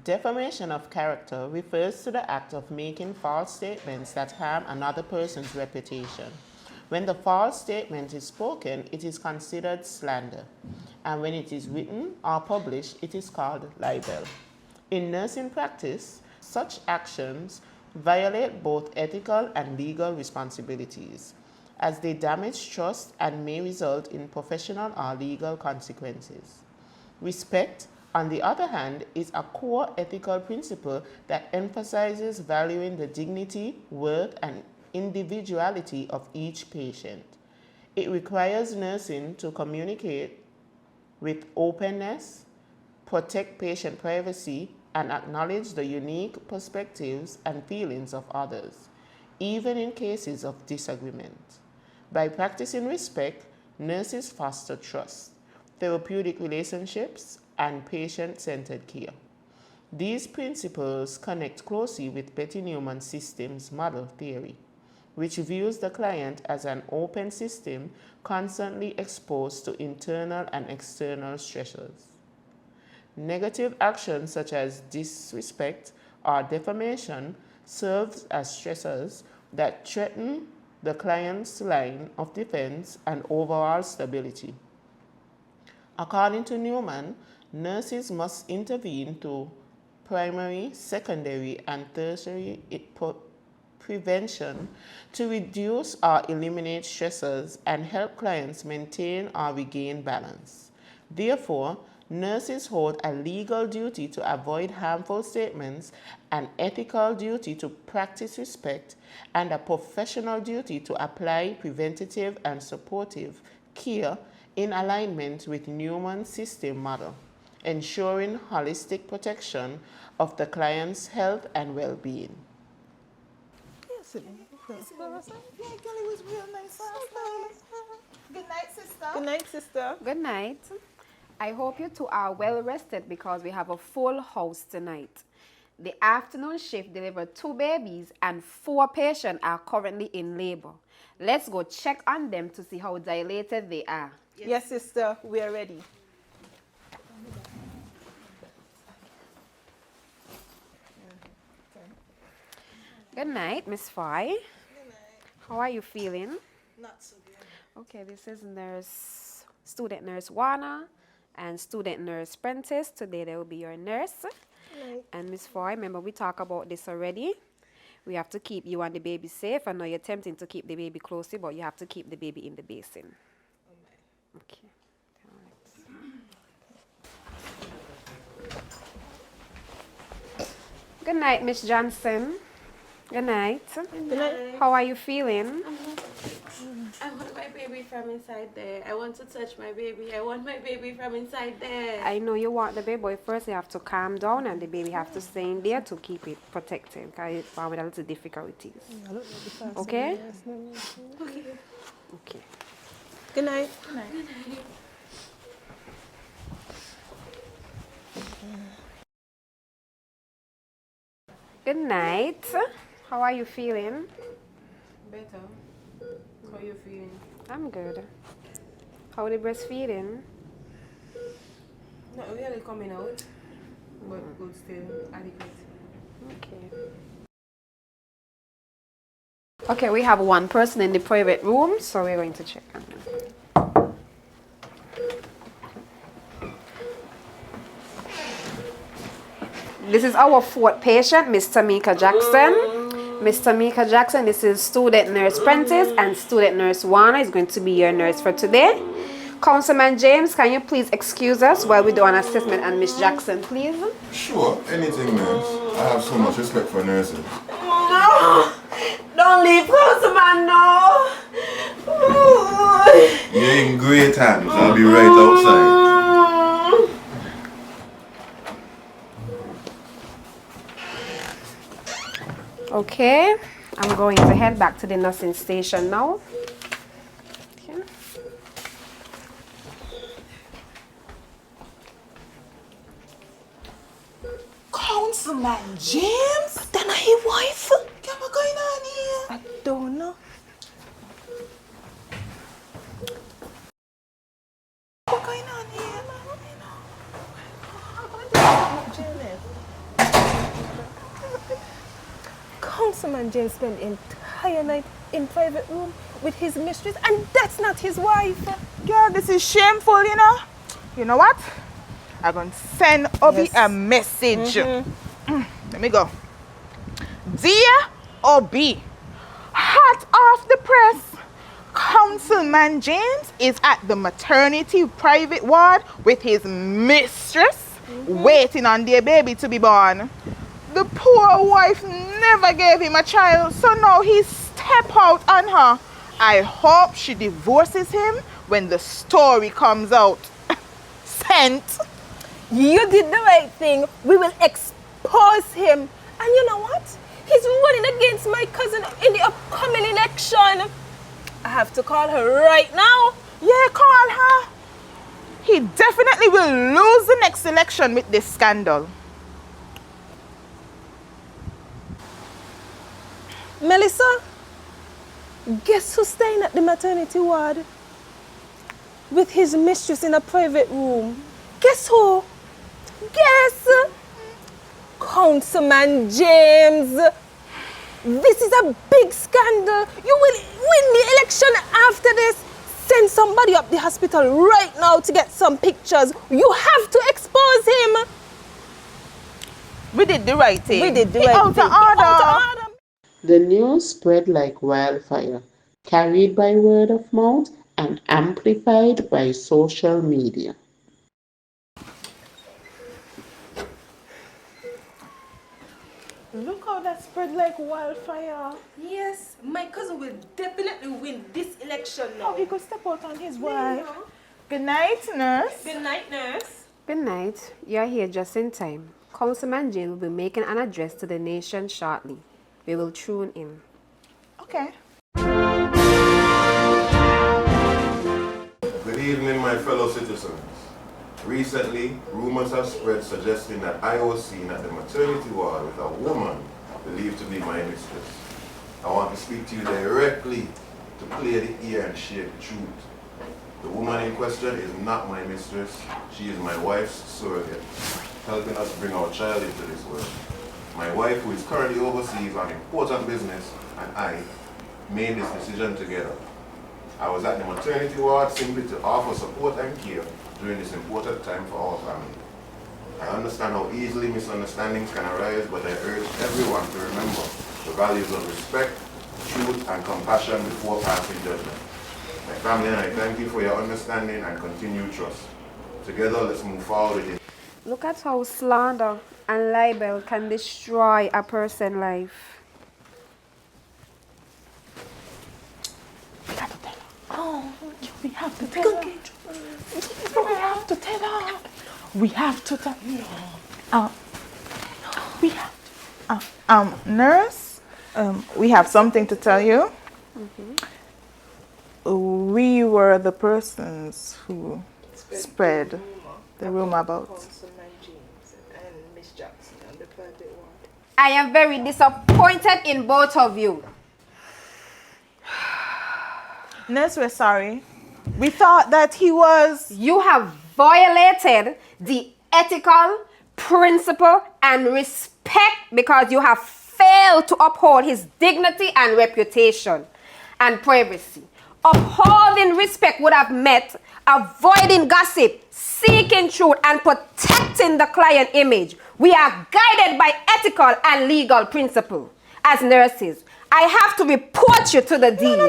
Defamation of character refers to the act of making false statements that harm another person's reputation. When the false statement is spoken, it is considered slander, and when it is written or published, it is called libel. In nursing practice, such actions violate both ethical and legal responsibilities, as they damage trust and may result in professional or legal consequences. Respect, on the other hand, is a core ethical principle that emphasizes valuing the dignity, worth, and individuality of each patient. It requires nursing to communicate with openness, protect patient privacy, and acknowledge the unique perspectives and feelings of others, even in cases of disagreement. By practicing respect, nurses foster trust, therapeutic relationships, and patient-centered care. These principles connect closely with Betty Neuman's systems model theory, which views the client as an open system constantly exposed to internal and external stressors. Negative actions such as disrespect or defamation serve as stressors that threaten the client's line of defense and overall stability. According to Neuman, nurses must intervene through primary, secondary, and tertiary prevention to reduce or eliminate stressors and help clients maintain or regain balance. Therefore, nurses hold a legal duty to avoid harmful statements, an ethical duty to practice respect, and a professional duty to apply preventative and supportive care in alignment with Neuman's system model, ensuring holistic protection of the client's health and well-being. Good night, sister. Good night, sister. Good night. I hope you two are well rested because we have a full house tonight. The afternoon shift delivered 2 babies and 4 patients are currently in labor. Let's go check on them to see how dilated they are. Yes, sister, we are ready. Good night, Miss Foy. Good night. How are you feeling? Not so good. Okay, this is student nurse Shianna and student nurse Prentice. Today they will be your nurse. Right. And Miss Foy, remember we talked about this already. We have to keep you and the baby safe. I know you're attempting to keep the baby closely, but you have to keep the baby in the basin. Okay. All right. Good night, Miss Johnson. Good night. Good night. How are you feeling? I want my baby from inside there. I want to touch my baby. I want my baby from inside there. I know you want the baby, but first you have to calm down and the baby have to stay in there to keep it protected because it's found with a little difficulties. Okay? Okay. Okay. Good night. Good night. Good night. Good night. How are you feeling? Better. How you feeling? I'm good. How the breastfeeding? Not really coming out, but good still, adequate. Okay. Okay, we have one person in the private room, so we're going to check on them. This is our 4th patient, Miss Tamika Jackson. Miss Tamika Jackson, this is student nurse Prentice and student nurse Shianna is going to be your nurse for today. Councilman James, can you please excuse us while we do an assessment on Miss Jackson, please? Sure, anything, nurse. I have so much respect for nurses. No! Don't leave, Councilman, no! You're in great hands. I'll be right outside. Okay, I'm going to head back to the nursing station now. Okay. Councilman James? Then are his wife? What's going on here? I don't know. What's going on here? Councilman James spent the entire night in private room with his mistress, and that's not his wife. Girl, this is shameful, you know. You know what? I'm going to send Obi a message. Let me go. Dear Obi, hot off the press, Councilman James is at the maternity private ward with his mistress, waiting on their baby to be born. The poor wife never gave him a child, so now he step out on her. I hope she divorces him when the story comes out. Sent. You did the right thing. We will expose him. And you know what? He's running against my cousin in the upcoming election. I have to call her right now. Yeah, call her. He definitely will lose the next election with this scandal. Melissa, guess who's staying at the maternity ward with his mistress in a private room? Guess who? Guess! Councilman James. This is a big scandal. You will win the election after this. Send somebody up the hospital right now to get some pictures. You have to expose him. We did the right thing. We did the He right out thing. of order. The news spread like wildfire, carried by word of mouth and amplified by social media. Look how that spread like wildfire. Yes, my cousin will definitely win this election now. Oh, he could step out on his wife. Good night, nurse. Good night, nurse. Good night. You're here just in time. Councilman James will be making an address to the nation shortly. We will tune in. Okay. Good evening, my fellow citizens. Recently, rumors have spread suggesting that I was seen at the maternity ward with a woman believed to be my mistress. I want to speak to you directly to clear the air and share the truth. The woman in question is not my mistress. She is my wife's surrogate, helping us bring our child into this world. My wife, who is currently overseas on important business, and I made this decision together. I was at the maternity ward simply to offer support and care during this important time for our family. I understand how easily misunderstandings can arise, but I urge everyone to remember the values of respect, truth, and compassion before passing judgment. My family and I thank you for your understanding and continued trust. Together, let's move forward with it. Look at how slander and libel can destroy a person's life. We have to tell her. We have to tell her. We have to tell her. We have to. Nurse, we have something to tell you. We were the persons who spread the rumor about Councilman James and Miss Jackson on the private ward. I am very disappointed in both of you. Nurse, we're sorry. We thought that he was... You have violated the ethical principle and respect because you have failed to uphold his dignity and reputation and privacy. Upholding respect would have meant avoiding gossip, seeking truth, and protecting the client image. We are guided by ethical and legal principle. As nurses, I have to report you to the dean. No.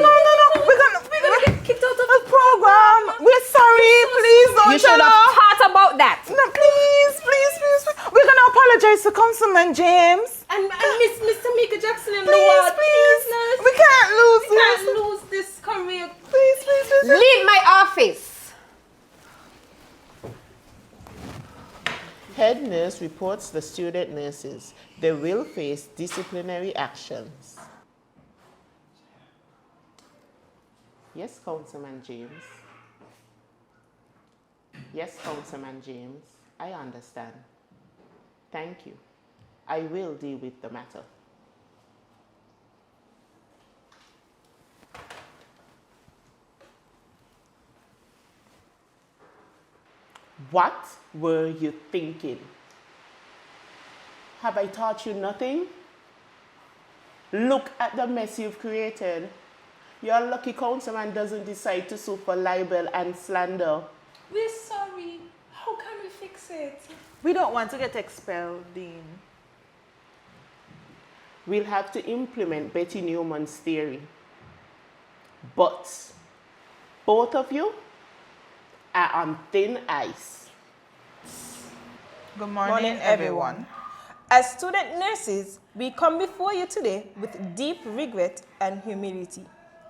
We're gonna get kicked out of the program. We're sorry. Please don't You should tell have her. thought about that. No, please. We're gonna apologize to Councilman James. And Miss Tamika Jackson in the Please, ward. please. Nurse. We can't lose We can't this. lose this career. Please. Leave my office. Head nurse reports the student nurses. They will face disciplinary actions. Yes, Councilman James. Yes, Councilman James. I understand. Thank you. I will deal with the matter. What were you thinking? Have I taught you nothing? Look at the mess you've created. Your lucky councilman doesn't decide to sue for libel and slander. We're sorry. How can we fix it? We don't want to get expelled, Dean. We'll have to implement Betty Neuman's theory. But both of you are on thin ice. Good morning, everyone. As student nurses, we come before you today with deep regret and humility.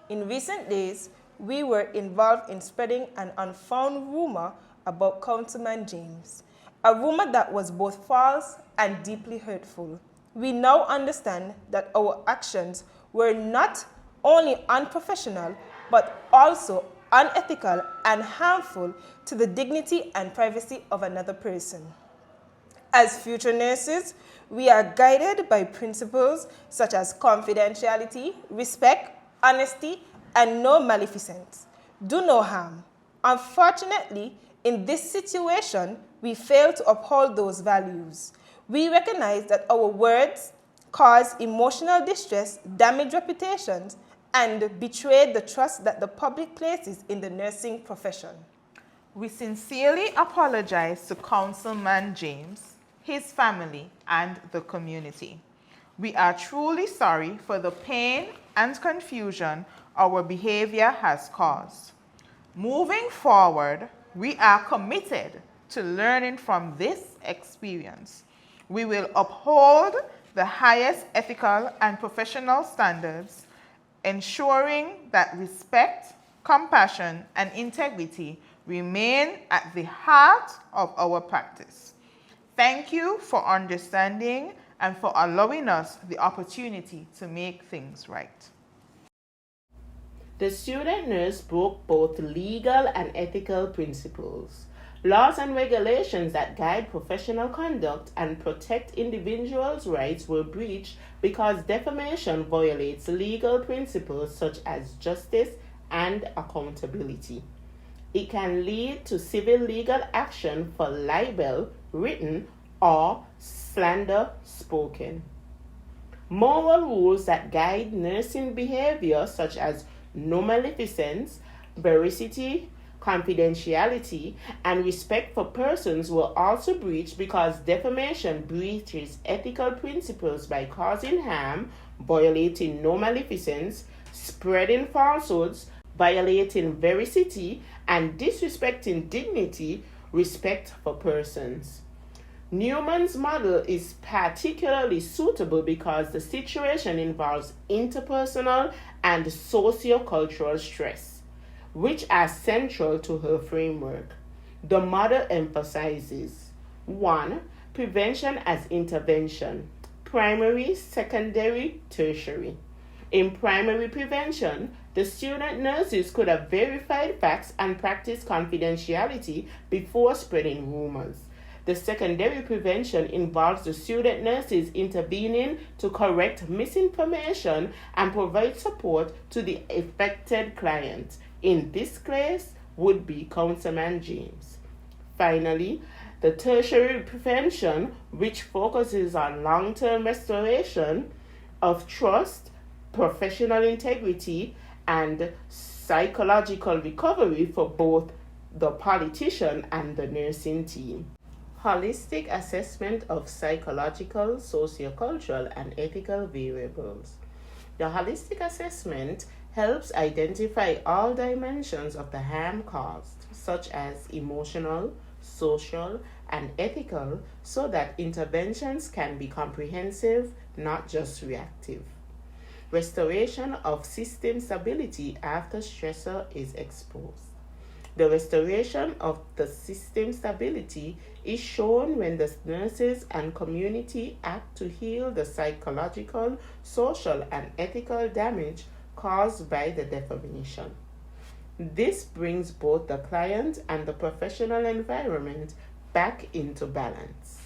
In recent days, we were involved in spreading an unfounded rumor about Councilman James, a rumor that was both false and deeply hurtful. We now understand that our actions were not only unprofessional, but also unethical and harmful to the dignity and privacy of another person. As future nurses, we are guided by principles such as confidentiality, respect, honesty, and no maleficence. Do no harm. Unfortunately, in this situation, we fail to uphold those values. We recognize that our words cause emotional distress, damage reputations, and betray the trust that the public places in the nursing profession. We sincerely apologize to Councilman James, his family, and the community. We are truly sorry for the pain and confusion our behavior has caused. Moving forward, we are committed to learning from this experience. We will uphold the highest ethical and professional standards, ensuring that respect, compassion, and integrity remain at the heart of our practice. Thank you for understanding and for allowing us the opportunity to make things right. The student nurse broke both legal and ethical principles. Laws and regulations that guide professional conduct and protect individuals' rights were breached because defamation violates legal principles such as justice and accountability. It can lead to civil legal action for libel, written, or slander, spoken. Moral rules that guide nursing behavior such as no maleficence, veracity, confidentiality, and respect for persons were also breached because defamation breaches ethical principles by causing harm, violating no maleficence, spreading falsehoods, violating veracity, and disrespecting dignity, respect for persons. Neuman's model is particularly suitable because the situation involves interpersonal and sociocultural stress, which are central to her framework. The model emphasizes 1. Prevention as intervention, primary, secondary, tertiary. In primary prevention, the student nurses could have verified facts and practiced confidentiality before spreading rumors. The secondary prevention involves the student nurses intervening to correct misinformation and provide support to the affected client. In this case, would be Councilman James. Finally, the tertiary prevention, which focuses on long-term restoration of trust, professional integrity, and psychological recovery for both the politician and the nursing team. Holistic assessment of psychological, sociocultural, and ethical variables. The holistic assessment helps identify all dimensions of the harm caused, such as emotional, social, and ethical, so that interventions can be comprehensive, not just reactive. Restoration of system stability after stressor is exposed. The restoration of the system stability is shown when the nurses and community act to heal the psychological, social, and ethical damage caused by the defamation. This brings both the client and the professional environment back into balance.